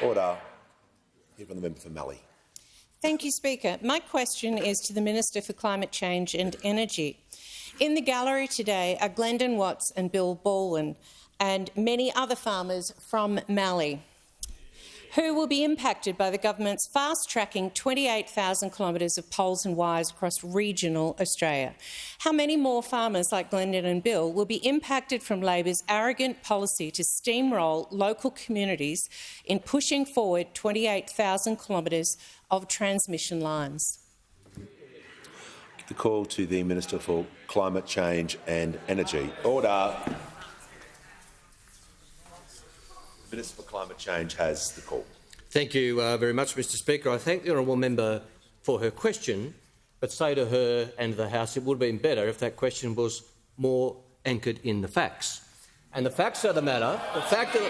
Order. Hear from the member for Mallee. Thank you, Speaker. My question is to the Minister for Climate Change and Energy. In the gallery today are Glendon Watts and Bill Bowen and many other farmers from Mallee who will be impacted by the government's fast-tracking 28,000 kilometres of poles and wires across regional Australia. How many more farmers like Glendon and Bill will be impacted from Labor's arrogant policy to steamroll local communities in pushing forward 28,000 kilometres of transmission lines? The call to the Minister for Climate Change and Energy. Order. The Minister for Climate Change has the call. Thank you very much, Mr Speaker. I thank the honourable member for her question, but say to her and the House it would have been better if that question was more anchored in the facts. And the facts are the matter. The fact that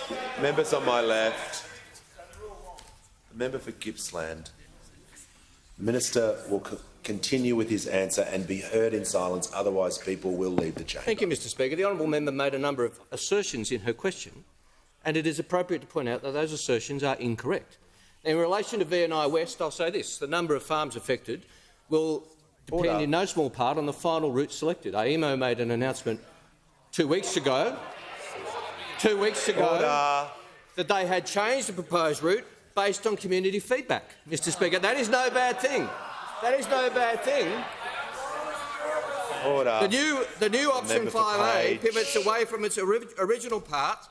Order. Members on my left. The member for Gippsland. The Minister will continue with his answer and be heard in silence, otherwise people will leave the chamber. Thank you, Mr Speaker. The honourable member made a number of assertions in her question, and it is appropriate to point out that those assertions are incorrect. In relation to VNI West, I'll say this. The number of farms affected will depend in no small part on the final route selected. AEMO made an announcement 2 weeks ago, that they had changed the proposed route based on community feedback. Mr Speaker, that is no bad thing. That is no bad thing. Order. The new option 5A pivots away from its original path,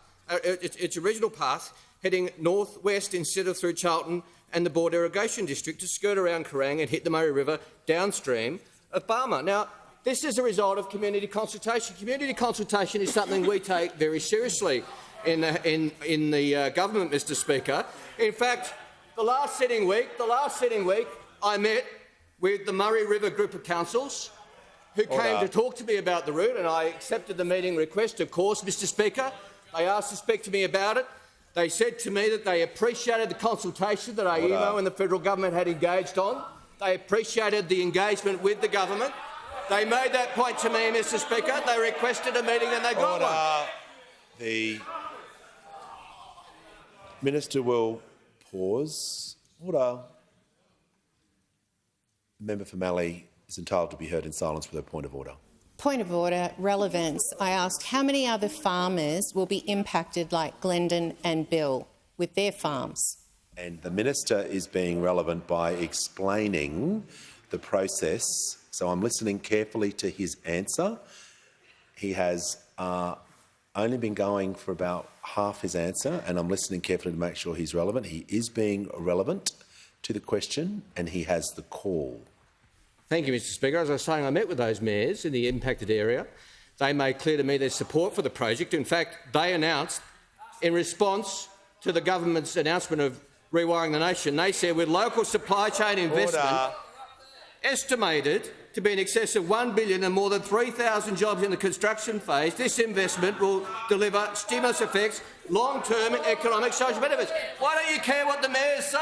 heading north-west instead of through Charlton and the Board Irrigation District to skirt around Kerrang and hit the Murray River downstream of Barmah. Now, this is a result of community consultation. Community consultation is something we take very seriously in the government, Mr Speaker. In fact, the last sitting week, I met with the Murray River group of councils who came to talk to me about the route, and I accepted the meeting request, of course, Mr Speaker. They asked to speak to me about it. They said to me that they appreciated the consultation that AEMO and the federal government had engaged on. They appreciated the engagement with the government. They made that point to me, Mr Speaker. They requested a meeting and they got one. The Minister will pause. Order. The member for Mallee is entitled to be heard in silence with a point of order. Point of order, relevance. I asked how many other farmers will be impacted like Glendon and Bill with their farms? And the Minister is being relevant by explaining the process. So I'm listening carefully to his answer. He has only been going for about half his answer, and I'm listening carefully to make sure he's relevant. He is being relevant to the question, and he has the call. Thank you, Mr Speaker. As I was saying, I met with those mayors in the impacted area. They made clear to me their support for the project. In fact, they announced, in response to the government's announcement of rewiring the nation, they said with local supply chain investment estimated to be in excess of $1 billion and more than 3,000 jobs in the construction phase, this investment will deliver stimulus effects, long-term economic social benefits. Why don't you care what the mayors say?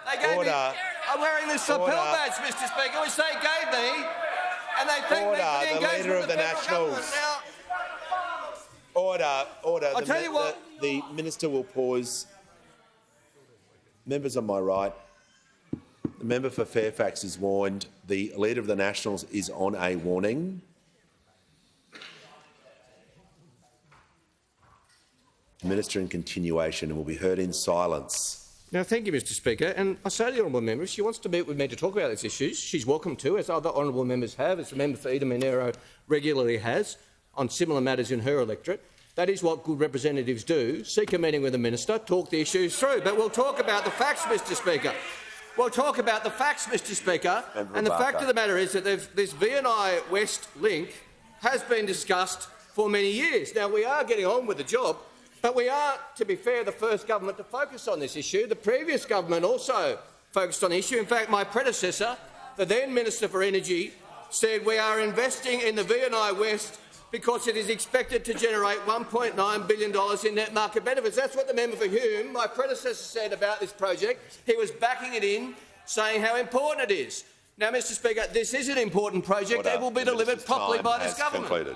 They gave me, I'm wearing this lapel badge, Mr Speaker, which they gave me, and they thank me for the engagement of the federal government. Order. I'll tell you what. The Minister will pause. Members on my right. The member for Fairfax is warned. The Leader of the Nationals is on a warning. The Minister in continuation and will be heard in silence. Now, thank you, Mr Speaker. And I say to the honourable member, if she wants to meet with me to talk about these issues, she's welcome to, as other honourable members have, as the member for Eden Monero regularly has, on similar matters in her electorate. That is what good representatives do, seek a meeting with the minister, talk the issues through. But we'll talk about the facts, Mr Speaker. We'll talk about the facts, Mr Speaker. And the fact of the matter is that this VNI West link has been discussed for many years. Now, we are getting on with the job, but we are, to be fair, the first government to focus on this issue. The previous government also focused on the issue. In fact, my predecessor, the then Minister for Energy, said we are investing in the VNI West because it is expected to generate $1.9 billion in net market benefits. That's what the member for Hume, my predecessor, said about this project. He was backing it in, saying how important it is. Now, Mr Speaker, this is an important project. It will be delivered properly by this government. Concluded.